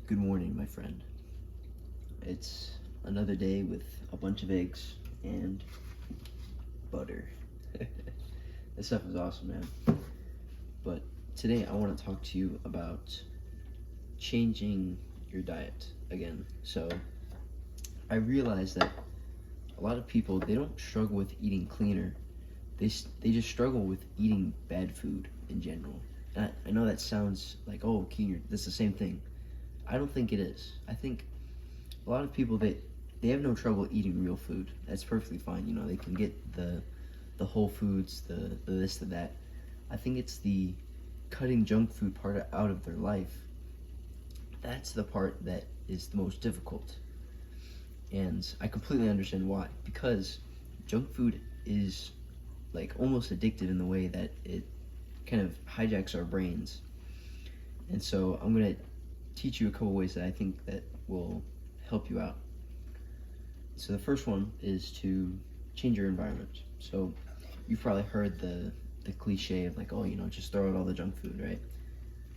Good morning, my friend. It's another day with a bunch of eggs and butter. This stuff is awesome, man. But today I want to talk to you about changing your diet again. So I realize that a lot of people, they don't struggle with eating cleaner. They just struggle with eating bad food in general. And I know that sounds like, oh, Keener, that's the same thing. I don't think it is. I think a lot of people, they have no trouble eating real food. That's perfectly fine. You know, they can get the whole foods, the this, the that. I think it's the cutting junk food part out of their life. That's the part that is the most difficult. And I completely understand why. Because junk food is like almost addictive in the way that it kind of hijacks our brains. And so I'm gonna teach you a couple ways that I think that will help you out. So the first one is to change your environment. So you've probably heard the cliche of like, oh, you know, just throw out all the junk food, right?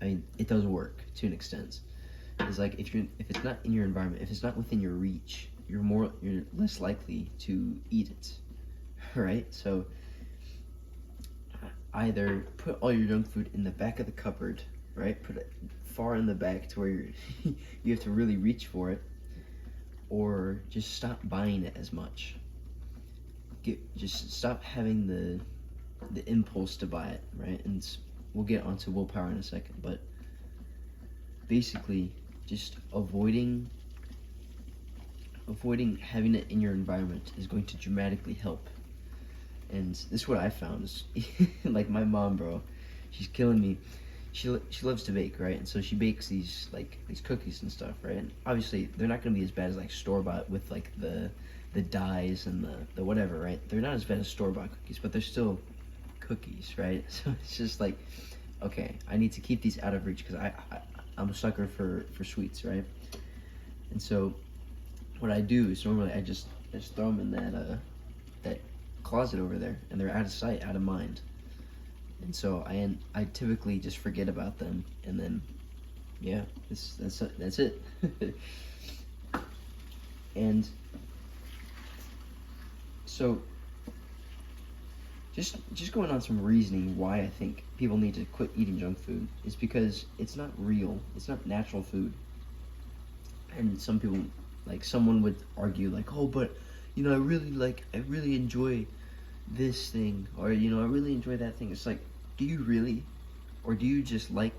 I mean, it does work to an extent. It's like if it's not in your environment, if it's not within your reach, you're less likely to eat it, right? So either put all your junk food in the back of the cupboard, right? Put it far in the back to where you have to really reach for it, or just stop buying it as much. Just stop having the impulse to buy it, right? And we'll get onto willpower in a second, but basically just avoiding having it in your environment is going to dramatically help. And this is what I found is like my mom, bro, she's killing me. She loves to bake, right? And so she bakes these cookies and stuff, right? And obviously they're not gonna be as bad as like store bought with like the dyes and the whatever, right? They're not as bad as store bought cookies, but they're still cookies, right? So it's just like, okay, I need to keep these out of reach because I'm a sucker for sweets, right? And so what I do is normally I just throw them in that closet over there, and they're out of sight, out of mind. And so I typically just forget about them, and then yeah, that's it. And so just going on some reasoning why I think people need to quit eating junk food is because it's not real, it's not natural food. And some people, like someone would argue like, oh, but you know, I really enjoy this thing, or you know, I really enjoy that thing. It's like, do you really, or do you just like,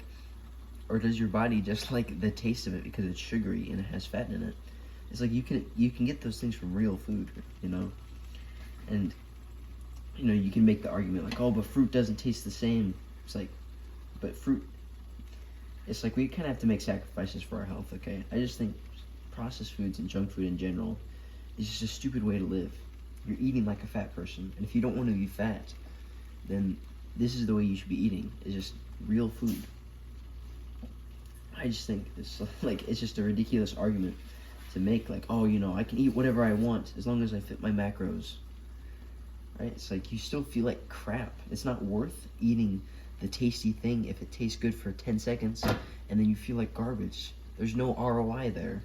or does your body just like the taste of it because it's sugary and it has fat in it? It's like you can get those things from real food, you know. And you know, you can make the argument like, oh, but fruit doesn't taste the same. It's like, but fruit, it's like we kind of have to make sacrifices for our health, okay? I just think processed foods and junk food in general is just a stupid way to live. You're eating like a fat person, and if you don't want to be fat, then this is the way you should be eating. It's just real food. I just think it's just a ridiculous argument to make, like, oh, you know, I can eat whatever I want as long as I fit my macros. Right? It's like you still feel like crap. It's not worth eating the tasty thing if it tastes good for 10 seconds and then you feel like garbage. There's no ROI there.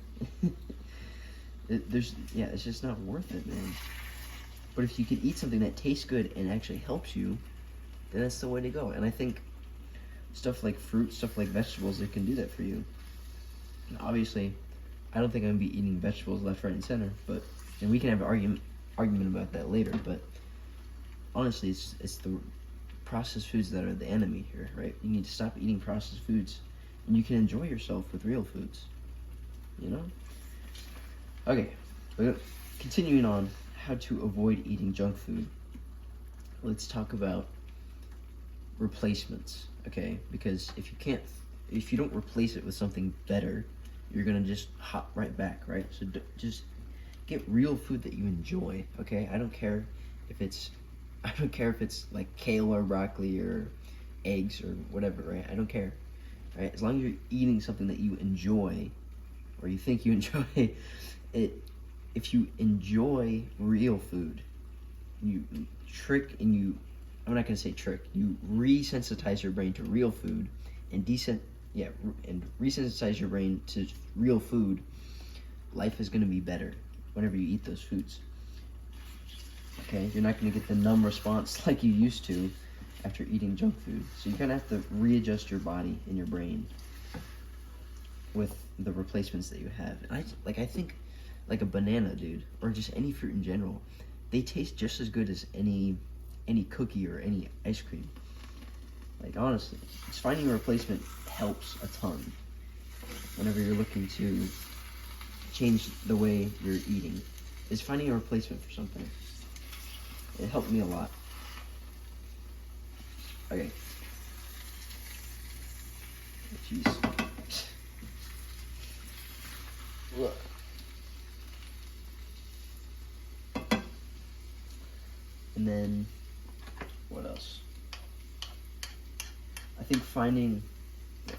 It's just not worth it, man. But if you can eat something that tastes good and actually helps you, then that's the way to go. And I think stuff like fruit, stuff like vegetables, it can do that for you. And obviously, I don't think I'm gonna be eating vegetables left, right, and center. And we can have an argument about that later. But honestly, it's the processed foods that are the enemy here, right? You need to stop eating processed foods, and you can enjoy yourself with real foods. You know? Okay, continuing on how to avoid eating junk food. Let's talk about replacements, okay? Because if you don't replace it with something better, you're gonna just hop right back, right? So just get real food that you enjoy, okay? I don't care if it's like kale or broccoli or eggs or whatever, right? I don't care, right? As long as you're eating something that you enjoy or you think you enjoy it. If you enjoy real food, you I'm not gonna say trick, you resensitize your brain to real food and and resensitize your brain to real food, life is going to be better whenever you eat those foods. Okay, you're not going to get the numb response like you used to after eating junk food. So you're going to have to readjust your body and your brain with the replacements that you have. And I think like a banana, dude, or just any fruit in general, they taste just as good as any cookie or any ice cream. Like, honestly, just finding a replacement helps a ton whenever you're looking to change the way you're eating. Is finding a replacement for something. It helped me a lot. Okay. Jeez. Ugh. And then, what else? I think finding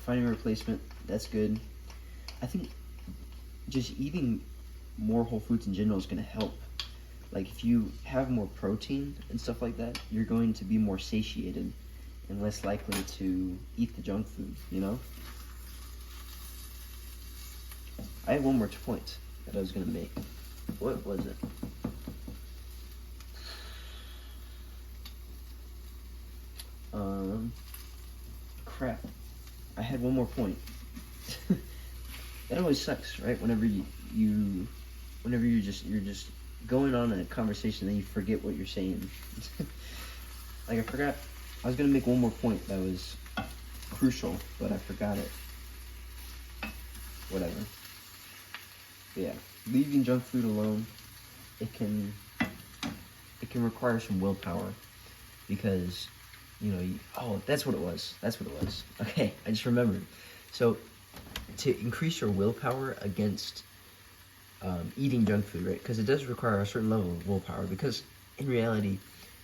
a replacement, that's good. I think just eating more whole foods in general is going to help. Like, if you have more protein and stuff like that, you're going to be more satiated and less likely to eat the junk food, you know? I had one more point that I was going to make. What was it? Crap. I had one more point. That always sucks, right? Whenever you're just going on a conversation, then you forget what you're saying. Like, I forgot. I was gonna make one more point that was crucial, but I forgot it. Whatever. But yeah, leaving junk food alone, it can require some willpower, because that's what it was. Okay, I just remembered. So, to increase your willpower against eating junk food, right? Because it does require a certain level of willpower, because in reality,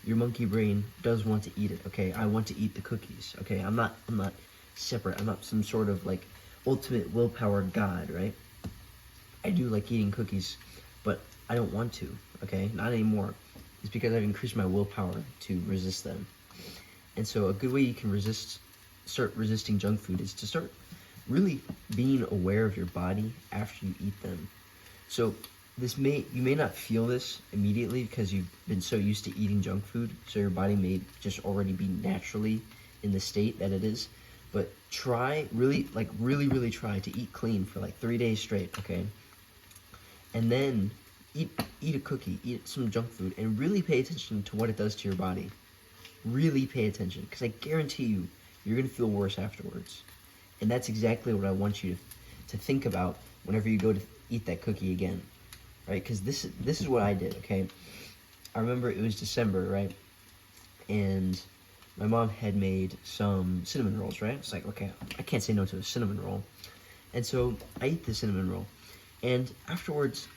your monkey brain does want to eat it, okay? I want to eat the cookies, okay? I'm not separate. I'm not some sort of, like, ultimate willpower god, right? I do like eating cookies, but I don't want to, okay? Not anymore. It's because I've increased my willpower to resist them. And so a good way you can start resisting junk food is to start really being aware of your body after you eat them. So you may not feel this immediately because you've been so used to eating junk food, so your body may just already be naturally in the state that it is. But try, really try to eat clean for like 3 days straight, okay? And then eat a cookie, eat some junk food, and really pay attention to what it does to your body. Really pay attention, because I guarantee you're going to feel worse afterwards. And that's exactly what I want you to think about whenever you go to eat that cookie again, right? Because this is what I did, okay? I remember it was December, right? And my mom had made some cinnamon rolls, right? It's like, okay, I can't say no to a cinnamon roll. And so I eat the cinnamon roll. And afterwards,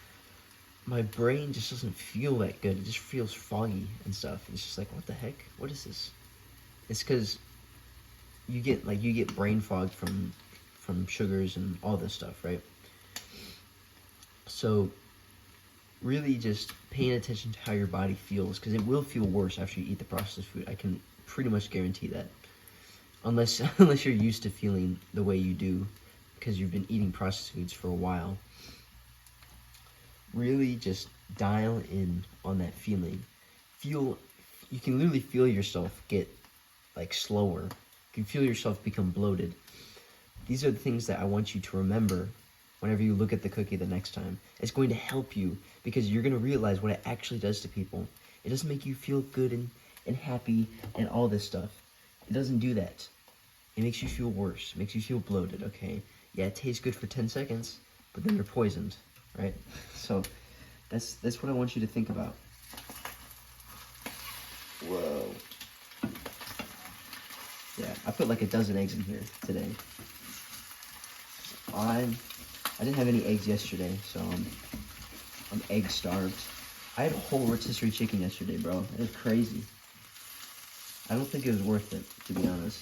my brain just doesn't feel that good. It just feels foggy and stuff. It's just like, what the heck? What is this? It's because you get brain fog from sugars and all this stuff, right? So really just paying attention to how your body feels, because it will feel worse after you eat the processed food. I can pretty much guarantee that. Unless you're used to feeling the way you do because you've been eating processed foods for a while. Really just dial in on that feeling. You can literally feel yourself get like slower. You can feel yourself become bloated. These are the things that I want you to remember whenever you look at the cookie the next time. It's going to help you, because you're going to realize what it actually does to people. It doesn't make you feel good and happy and all this stuff. It doesn't do that. It makes you feel worse. It makes you feel bloated, okay? Yeah, it tastes good for 10 seconds, but then you're poisoned, right? So that's what I want you to think about. Whoa. Yeah, I put like a dozen eggs in here today. I didn't have any eggs yesterday, so I'm egg starved. I had a whole rotisserie chicken yesterday, bro. It was crazy. I don't think it was worth it, to be honest.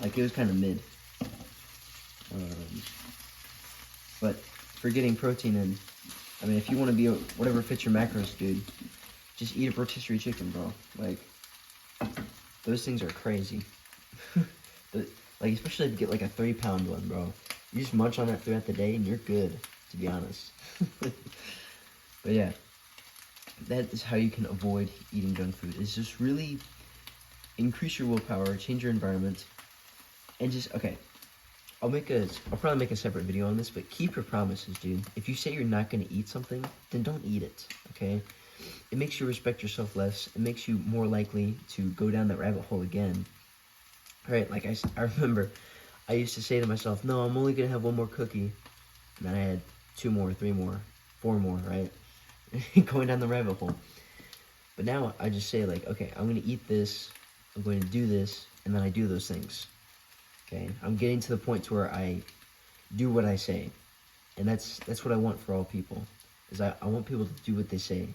Like, it was kind of mid. But for getting protein in, I mean, if you want to be whatever fits your macros, dude, just eat a rotisserie chicken, bro. Like, those things are crazy. Like, especially if you get like a 3-pound one, bro. You just munch on that throughout the day and you're good, to be honest. But yeah, that is how you can avoid eating junk food. Is just really increase your willpower, change your environment, and just, okay, I'll probably make a separate video on this, but keep your promises, dude. If you say you're not going to eat something, then don't eat it, okay? It makes you respect yourself less. It makes you more likely to go down that rabbit hole again. Right, like I remember I used to say to myself, no, I'm only going to have one more cookie. And then I had 2 more, 3 more, 4 more, right? Going down the rabbit hole. But now I just say, like, okay, I'm going to eat this, I'm going to do this, and then I do those things. Okay, I'm getting to the point to where I do what I say. And that's what I want for all people. Is I want people to do what they say.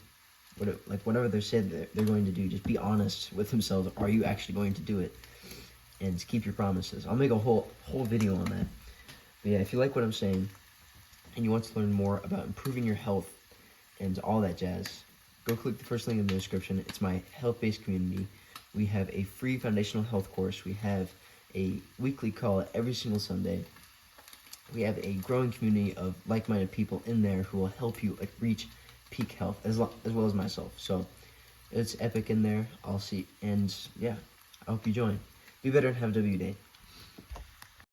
Whatever they said they're going to do, just be honest with themselves. Are you actually going to do it? And just keep your promises. I'll make a whole video on that. But yeah, if you like what I'm saying, and you want to learn more about improving your health and all that jazz, go click the first link in the description. It's my health-based community. We have a free foundational health course. We have a weekly call every single Sunday. We have a growing community of like-minded people in there who will help you reach peak health, as well as myself. So it's epic in there. And yeah, I hope you join. Be better and have a W day.